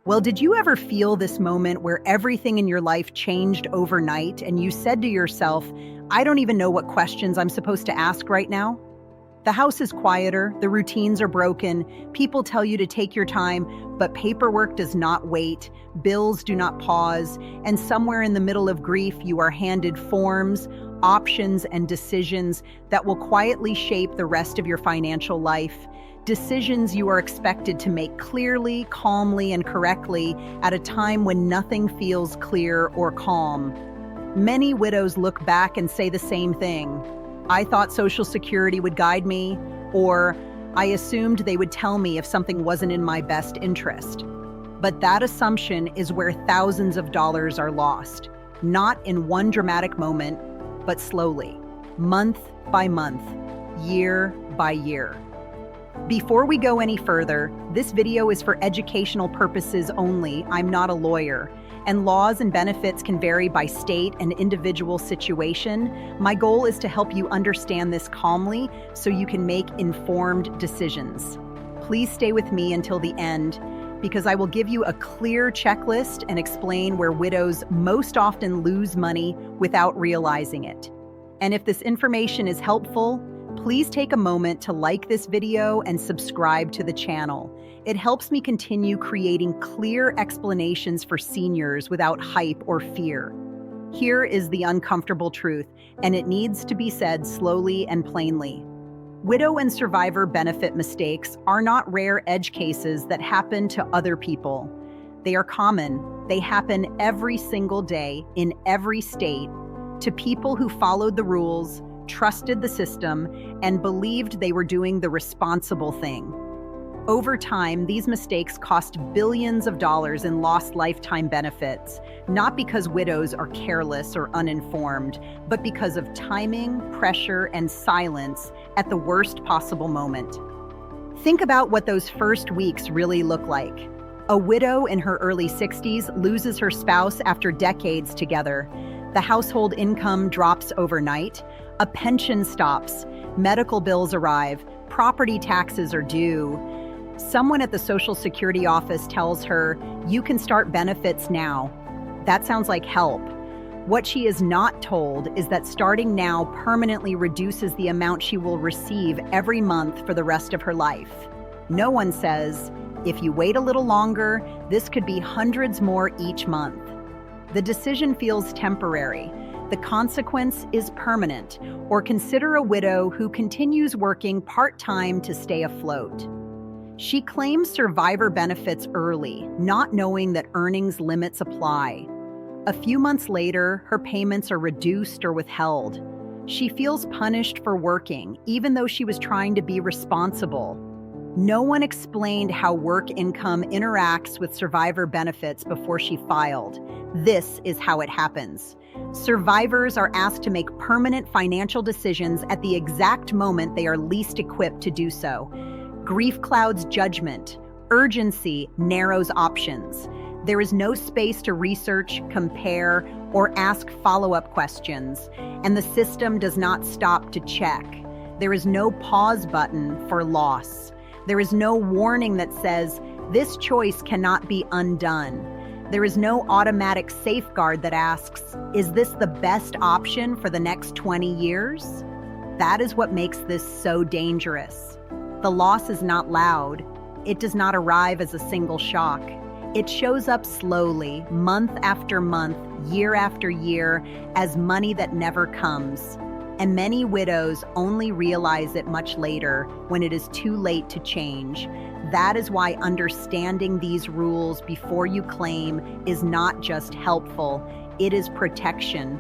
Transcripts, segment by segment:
Well, did you ever feel this moment where everything in your life changed overnight and you said to yourself, I don't even know what questions I'm supposed to ask right now? The house is quieter, the routines are broken, people tell you to take your time, but paperwork does not wait, bills do not pause, and somewhere in the middle of grief, you are handed forms, options, and decisions that will quietly shape the rest of your financial life. Decisions you are expected to make clearly, calmly, and correctly at a time when nothing feels clear or calm. Many widows look back and say the same thing. I thought Social Security would guide me, or I assumed they would tell me if something wasn't in my best interest. But that assumption is where thousands of dollars are lost, not in one dramatic moment, but slowly, month by month, year by year. Before we go any further, this video is for educational purposes only. I'm not a lawyer, and laws and benefits can vary by state and individual situation. My goal is to help you understand this calmly so you can make informed decisions. Please stay with me until the end, because I will give you a clear checklist and explain where widows most often lose money without realizing it. And if this information is helpful, please take a moment to like this video and subscribe to the channel. It helps me continue creating clear explanations for seniors without hype or fear. Here is the uncomfortable truth, and it needs to be said slowly and plainly. Widow and survivor benefit mistakes are not rare edge cases that happen to other people. They are common. They happen every single day in every state to people who followed the rules, trusted the system, and believed they were doing the responsible thing. Over time, these mistakes cost billions of dollars in lost lifetime benefits, not because widows are careless or uninformed, but because of timing, pressure, and silence at the worst possible moment. Think about what those first weeks really look like. A widow in her early 60s loses her spouse after decades together. The household income drops overnight. A pension stops, medical bills arrive, property taxes are due. Someone at the Social Security office tells her, you can start benefits now. That sounds like help. What she is not told is that starting now permanently reduces the amount she will receive every month for the rest of her life. No one says, if you wait a little longer, this could be hundreds more each month. The decision feels temporary. The consequence is permanent, or consider a widow who continues working part-time to stay afloat. She claims survivor benefits early, not knowing that earnings limits apply. A few months later, her payments are reduced or withheld. She feels punished for working, even though she was trying to be responsible. No one explained how work income interacts with survivor benefits before she filed. This is how it happens. Survivors are asked to make permanent financial decisions at the exact moment they are least equipped to do so. Grief clouds judgment. Urgency narrows options. There is no space to research, compare, or ask follow-up questions, and the system does not stop to check. There is no pause button for loss. There is no warning that says, this choice cannot be undone. There is no automatic safeguard that asks, is this the best option for the next 20 years? That is what makes this so dangerous. The loss is not loud. It does not arrive as a single shock. It shows up slowly, month after month, year after year, as money that never comes. And many widows only realize it much later, when it is too late to change. That is why understanding these rules before you claim is not just helpful, it is protection.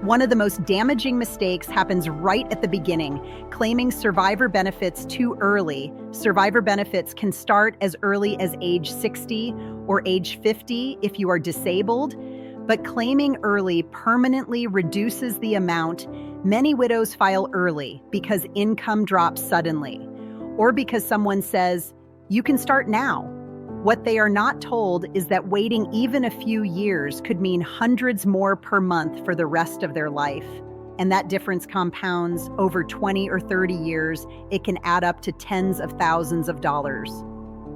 One of the most damaging mistakes happens right at the beginning, claiming survivor benefits too early. Survivor benefits can start as early as age 60 or age 50 if you are disabled, but claiming early permanently reduces the amount. Many widows file early because income drops suddenly, or because someone says, you can start now. What they are not told is that waiting even a few years could mean hundreds more per month for the rest of their life. And that difference compounds over 20 or 30 years. It can add up to tens of thousands of dollars.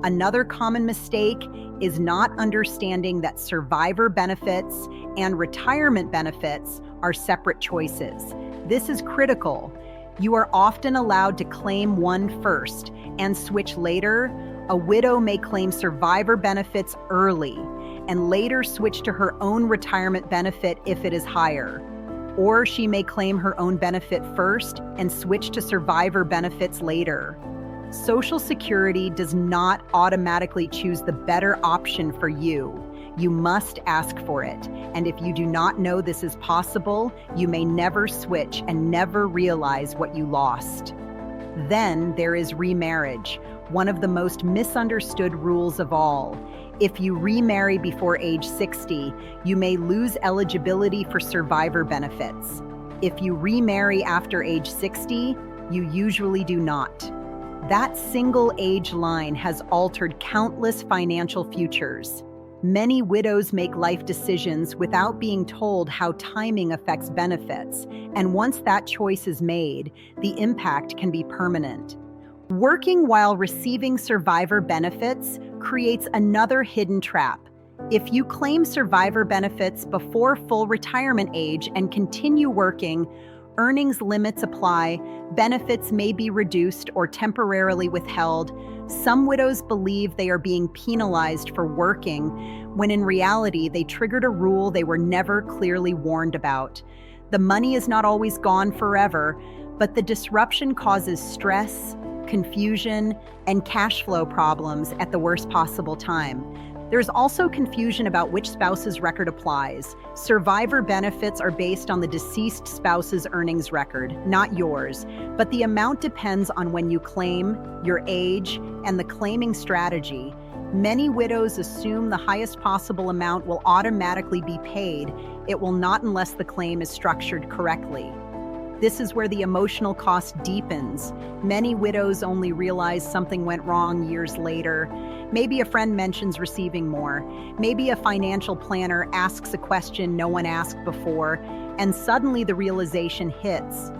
Another common mistake is not understanding that survivor benefits and retirement benefits are separate choices. This is critical. You are often allowed to claim one first and switch later. A widow may claim survivor benefits early and later switch to her own retirement benefit if it is higher. Or she may claim her own benefit first and switch to survivor benefits later. Social Security does not automatically choose the better option for you. You must ask for it. And if you do not know this is possible, you may never switch and never realize what you lost. Then there is remarriage, one of the most misunderstood rules of all. If you remarry before age 60, you may lose eligibility for survivor benefits. If you remarry after age 60, you usually do not. That single age line has altered countless financial futures. Many widows make life decisions without being told how timing affects benefits, and once that choice is made, the impact can be permanent. Working while receiving survivor benefits creates another hidden trap. If you claim survivor benefits before full retirement age and continue working, earnings limits apply, benefits may be reduced or temporarily withheld. Some widows believe they are being penalized for working, when in reality they triggered a rule they were never clearly warned about. The money is not always gone forever, but the disruption causes stress, confusion, and cash flow problems at the worst possible time. There's also confusion about which spouse's record applies. Survivor benefits are based on the deceased spouse's earnings record, not yours, but the amount depends on when you claim, your age, and the claiming strategy. Many widows assume the highest possible amount will automatically be paid. It will not unless the claim is structured correctly. This is where the emotional cost deepens. Many widows only realize something went wrong years later. Maybe a friend mentions receiving more. Maybe a financial planner asks a question no one asked before, and suddenly the realization hits.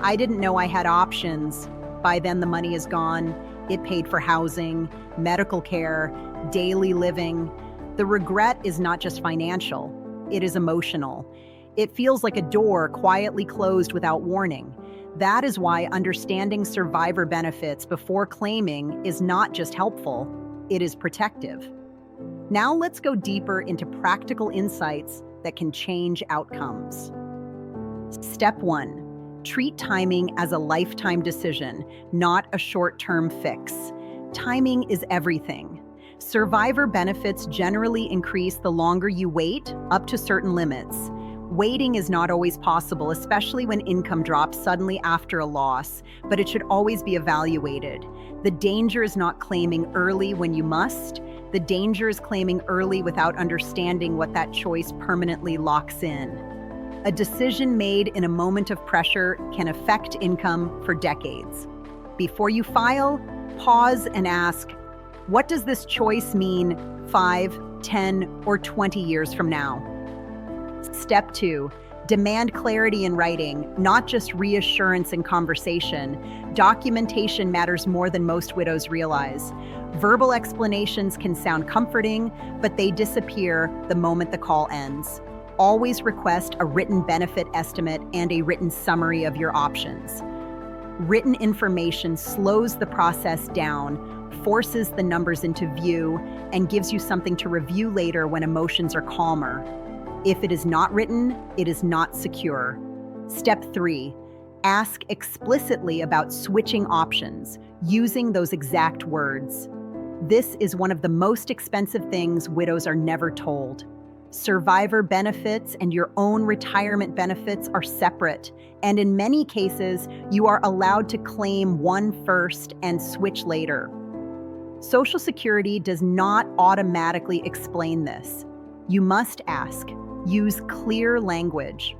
I didn't know I had options. By then the money is gone. It paid for housing, medical care, daily living. The regret is not just financial, it is emotional. It feels like a door quietly closed without warning. That is why understanding survivor benefits before claiming is not just helpful, it is protective. Now let's go deeper into practical insights that can change outcomes. Step 1. Treat timing as a lifetime decision, not a short-term fix. Timing is everything. Survivor benefits generally increase the longer you wait, up to certain limits. Waiting is not always possible, especially when income drops suddenly after a loss, but it should always be evaluated. The danger is not claiming early when you must. The danger is claiming early without understanding what that choice permanently locks in. A decision made in a moment of pressure can affect income for decades. Before you file, pause and ask, what does this choice mean 5, 10, or 20 years from now? Step 2. Demand clarity in writing, not just reassurance in conversation. Documentation matters more than most widows realize. Verbal explanations can sound comforting, but they disappear the moment the call ends. Always request a written benefit estimate and a written summary of your options. Written information slows the process down, forces the numbers into view, and gives you something to review later when emotions are calmer. If it is not written, it is not secure. Step 3. Ask explicitly about switching options, using those exact words. This is one of the most expensive things widows are never told. Survivor benefits and your own retirement benefits are separate, and in many cases, you are allowed to claim one first and switch later. Social Security does not automatically explain this. You must ask. Use clear language.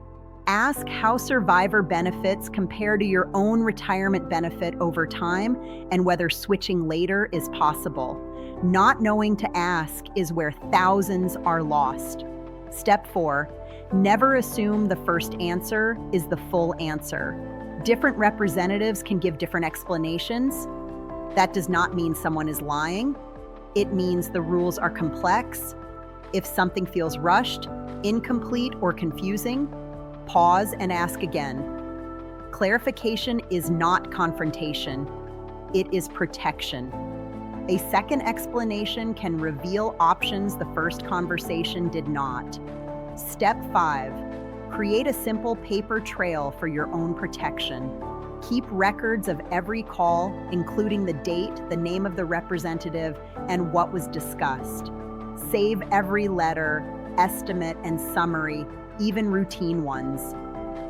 Ask how survivor benefits compare to your own retirement benefit over time and whether switching later is possible. Not knowing to ask is where thousands are lost. Step 4. Never assume the first answer is the full answer. Different representatives can give different explanations. That does not mean someone is lying. It means the rules are complex. If something feels rushed, incomplete, or confusing, pause and ask again. Clarification is not confrontation. It is protection. A second explanation can reveal options the first conversation did not. Step 5. Create a simple paper trail for your own protection. Keep records of every call, including the date, the name of the representative, and what was discussed. Save every letter, estimate, and summary, even routine ones.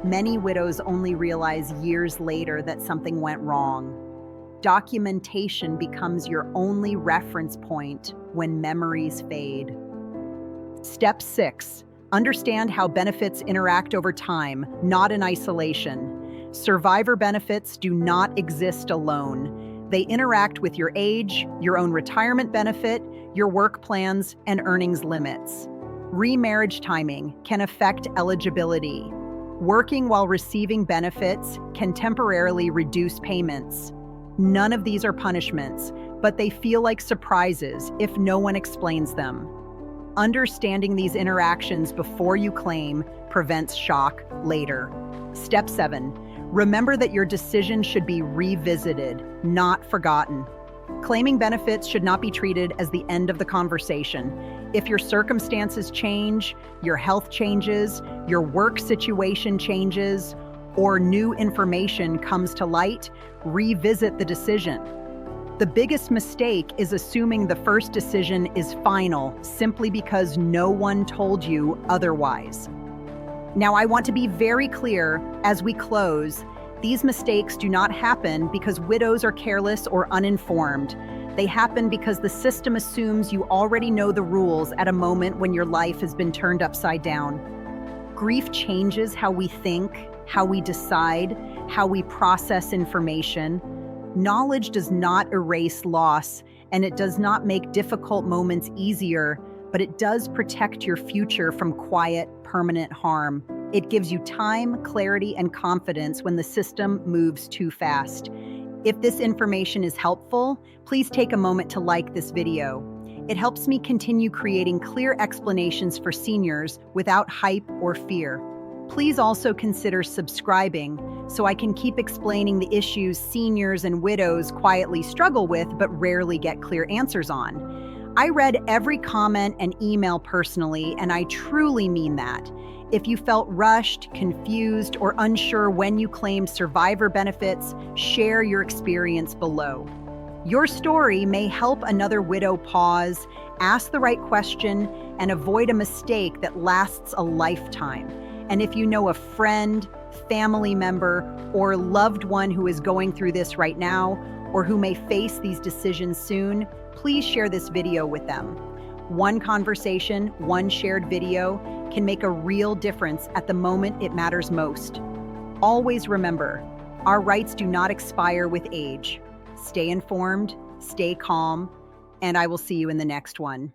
Many widows only realize years later that something went wrong. Documentation becomes your only reference point when memories fade. Step 6. Understand how benefits interact over time, not in isolation. Survivor benefits do not exist alone. They interact with your age, your own retirement benefit, your work plans, and earnings limits. Remarriage timing can affect eligibility. Working while receiving benefits can temporarily reduce payments. None of these are punishments, but they feel like surprises if no one explains them. Understanding these interactions before you claim prevents shock later. Step 7. Remember that your decision should be revisited, not forgotten. Claiming benefits should not be treated as the end of the conversation. If your circumstances change, your health changes, your work situation changes, or new information comes to light, revisit the decision. The biggest mistake is assuming the first decision is final simply because no one told you otherwise. Now, I want to be very clear as we close, these mistakes do not happen because widows are careless or uninformed. They happen because the system assumes you already know the rules at a moment when your life has been turned upside down. Grief changes how we think, how we decide, how we process information. Knowledge does not erase loss, and it does not make difficult moments easier, but it does protect your future from quiet, permanent harm. It gives you time, clarity, and confidence when the system moves too fast. If this information is helpful, please take a moment to like this video. It helps me continue creating clear explanations for seniors without hype or fear. Please also consider subscribing so I can keep explaining the issues seniors and widows quietly struggle with but rarely get clear answers on. I read every comment and email personally, and I truly mean that. If you felt rushed, confused, or unsure when you claimed survivor benefits, share your experience below. Your story may help another widow pause, ask the right question, and avoid a mistake that lasts a lifetime. And if you know a friend, family member, or loved one who is going through this right now, or who may face these decisions soon, please share this video with them. One conversation, one shared video can make a real difference at the moment it matters most. Always remember, our rights do not expire with age. Stay informed, stay calm, and I will see you in the next one.